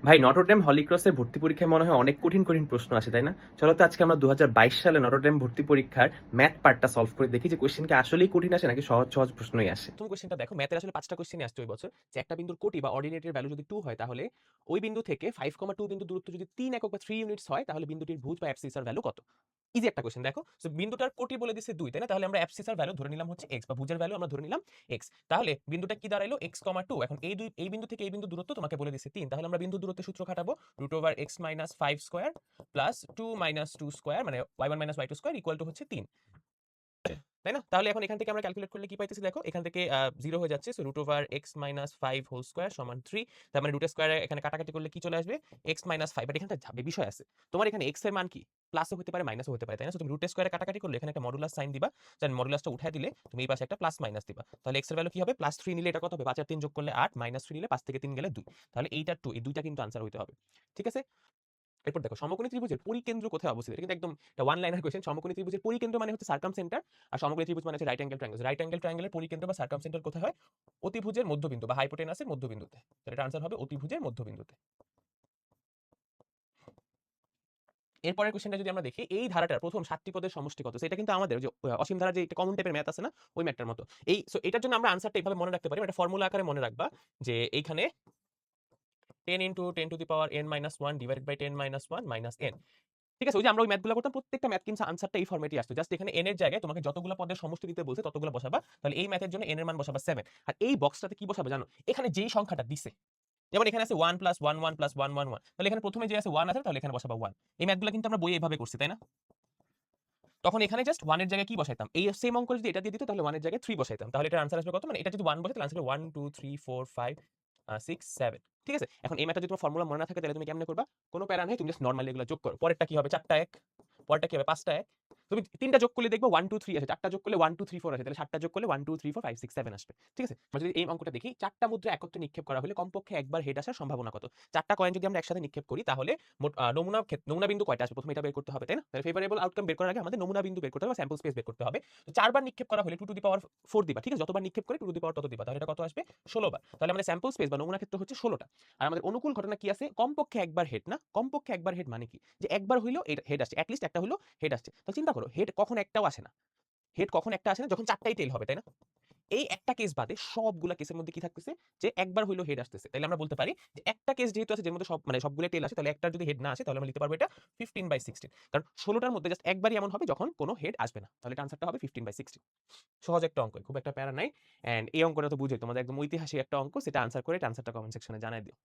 ভাই নটরডেম হলিক্রসের ভর্তি পরীক্ষায় মনে হয় অনেক কঠিন কঠিন প্রশ্ন আসে, তাই না? চলো তো আজকে আমরা 2022 সালে নটরডেম ভর্তি পরীক্ষার ম্যাথ পার্টটা সলভ করে দেখি যে কোশ্চেন কি আসলেই কঠিন আসে নাকি সহজ সহজ প্রশ্নই আসে। প্রথম কোশ্চেনটা দেখো, ম্যাথের আসলে ৫টা কোশ্চেনই আসছে ওই বছর, যে একটা বিন্দুর কোটি বা অর্ডিনেটের ভ্যালু যদি 2 হয় তাহলে ওই বিন্দু থেকে 5,2 বিন্দু দূরত্ব যদি 3 একক বা 3 ইউনিটস হয় তাহলে বিন্দুটির ভুজ বা অ্যাবসিসার ভ্যালু কত? ইজি একটা কোশ্চেন দেখো। সো বিন্দুটার কোটি বলে দিছে 2, তাই না? তাহলে আমরা অ্যাবসিসার ভ্যালু ধরে নিলাম হচ্ছে x বা ভুজের ভ্যালু আমরা ধরে নিলাম x। তাহলে বিন্দুটা কি দাঁড়াইলো x, 2। এখন এই বিন্দু থেকে এই বিন্দু দূরত্ব তোমাকে বলে দিছে 3। তাহলে আমরা বিন্দু দূরত্বের সূত্র খাটাবো √x - 5 স্কয়ার প্লাস 2 - 2 স্কয়ার মানে y1 - y2 square equal to হচ্ছে 3। তাই না? তাহলে এখন এখান থেকে আমরা ক্যালকুলেট করলে কি পাইতেছি দেখো। এখান থেকে 0 হয়ে যাচ্ছে। সো √x - 5 হোল স্কয়ার সমান 3। তার মানে রুট স্কয়ারে এখানে কাটাকাটি করলে কি চলে আসবে? x - 5। বাট এখানে একটা বিষয় আছে। তোমার এখানে x এর মান কি? প্লাসও হতে পারে, মাইনাসও হতে পারে, তাই না? সো তুমি রুট স্কয়ারে কাটাকাটি করলে এখানে একটা মডুলাস সাইন দিবা। দেন মডুলাসটা উঠায় দিলে তুমি এই পাশে একটা প্লাস মাইনাস দিবা। তাহলে x এর ভ্যালু কি হবে? +3 নিলে এটা কত হবে? 5 আর 3 যোগ করলে 8, -3 নিলে 5 থেকে 3 গেলে 2। তাহলে এইটা 2, এই 2টা কিন্তু আনসার হইতে হবে। ঠিক আছে? এরপর দেখো, সমকোণী ত্রিভুজের পরিকেন্দ্র কোথায় অবস্থিত? এটা কিন্তু একদম একটা ওয়ান লাইনার কোয়েশ্চেন। সমকোণী ত্রিভুজের পরিকেন্দ্র মানে হচ্ছে সার্কামসেন্টার, আর সমকোণী ত্রিভুজ মানে হচ্ছে right angle triangle. Right angle ট্রায়াঙ্গেলের পরিকেন্দ্র বা সার্কামসেন্টার কোথায় হয়? অতিভুজের মধ্যবিন্দু বা হাইপোটেনাসের মধ্যবিন্দুতে। তাহলে এটা আনসার হবে অতিভুজের মধ্যবিন্দুতে। এরপরের কোয়েশ্চেনটা যদি আমরা দেখি, এই ধারাটার প্রথম 7টি পদের সমষ্টি কত? সো এটা কিন্তু আমাদের যে অসীম ধারার যে একটা কমন টাইপের ম্যাথ আছে না? ওই ম্যাথটার মতো। সো এটার জন্য আমরা আনসারটা এভাবে মনে রাখতে পারি। এটা ফর্মুলা আকারে মনে রাখবা যে এইখানে 10 * 10⁻n - 1 ডিভাইডেড বাই 10 - 1 - n। ঠিক আছে? ওই যে আমরা ওই ম্যাথগুলো করতাম, প্রত্যেকটা ম্যাথ কিন্তু আনসারটা এই ফরম্যাটেই আসতো। জাস্ট এখানে n এর জায়গায় তোমাকে যতগুলো পদের সমষ্টি দিতে বলছে ততগুলো বসাবা। তাহলে এই ম্যাথের জন্য n এর মান বসাবা 7। আর এই বক্সটাতে কি বসাবে জানো? এখানে যেই সংখ্যাটা দিছে। যেমন এখানে আছে 1 + 1 1 + 1 1 1। তাহলে এখানে প্রথমে যে আছে 1 আছে তাহলে এখানে বসাবা 1। এই ম্যাথগুলো কিন্তু আমরা বইয়ে এভাবে করছি, তাই না? তখন এখানে জাস্ট 1 এর জায়গায় কি বসাইতাম? এই সেম অঙ্ক যদি এটা দিয়ে দিত তাহলে 1 এর জায়গায় 3 বসাইতাম। তাহলে এটার আনসার আসবে কত? মানে এটা যদি 1 বসে তাহলে আনসার হবে 1 2 3 4 5 6 7। ঠিক আছে? এখন এই ম্যাথটা যদি তোমার ফর্মুলা মনে না থাকে তাহলে তুমি কেমনে করবা? কোন প্যারা নাই, তুমি জাস্ট নরমালি এগুলো যোগ করো। পরেরটা কি হবে? 4 টা 1, পরেরটা কি হবে? 5 টা 1। তুমি 3 টা যোগ করলে দেখবা 1 2 3 আসে। 4 টা যোগ করলে 1 2 3 4 আসে। তাহলে 7 টা যোগ করলে 1 2 3 4 5 6 7 আসবে। ঠিক আছে? আমরা যদি এই অঙ্কটা দেখি, 4 টা মুদ্রা একত্রে নিক্ষেপ করা হলে কমপক্ষে একবার হেড আসার সম্ভাবনা কত? 4 টা কয়েন যদি আমরা একসাথে নিক্ষেপ করি তাহলে মোট নমুনা বিন্দু কয়টা আসবে? প্রথমে এটা বের করতে হবে, তাই না? তাহলে ফেভারেবল আউটকাম বের করার আগে আমাদের নমুনা বিন্দু বের করতে হবে, স্যাম্পল স্পেস বের করতে হবে। তো 4 বার নিক্ষেপ করা হলে 2 টু দি পাওয়ার 4 দিবা। ঠিক আছে? যতবার নিক্ষেপ করে 2 টু দি পাওয়ার তত দিবা। তাহলে এটা কত আসবে? 16 বার। তাহলে আমাদের স্যাম্পল স্পেস বা নমুনা ক্ষেত্র হচ্ছে 16 টা। আর আমাদের অনুকূল ঘটনা কি আছে? কমপক্ষে একবার হেড না? কমপক্ষে একবার হেড মানে কি? যে একবার হইলেও হেড আসছে। এট লিস্ট একটা হইলেও হেড আসছে। তাহলে চিন্তা করো, হেড কখন একটাও আসে না? হেড কখন একটা আসে না? যখন 4 টাই টেইল হবে, তাই না? এই একটা কেস বাদে সবগুলা কেসের মধ্যে কি থাকতেছে? যে একবার হইলেও হেড আসতেছে। তাইলে আমরা বলতে পারি যে একটা কেস যেহেতু আছে যের মধ্যে সবগুলা টেইল আসে, তাহলে একটার যদি হেড না আসে তাহলে আমরা লিখতে পারবো এটা 15/16। কারণ 16 টার মধ্যে জাস্ট একবারই এমন হবে যখন কোন হেড আসবে না। তাহলে এটা আনসারটা হবে 15/16। সহজ একটা অঙ্ক, খুব একটা প্যারা নাই। অ্যান্ড এই অঙ্কটা তো বুঝোই, তোমাদের একদম ঐতিহাসিক একটা অঙ্ক। সেটা আনসার করে এটা আনসারটা কমেন্ট সেকশনে জানায় দিও।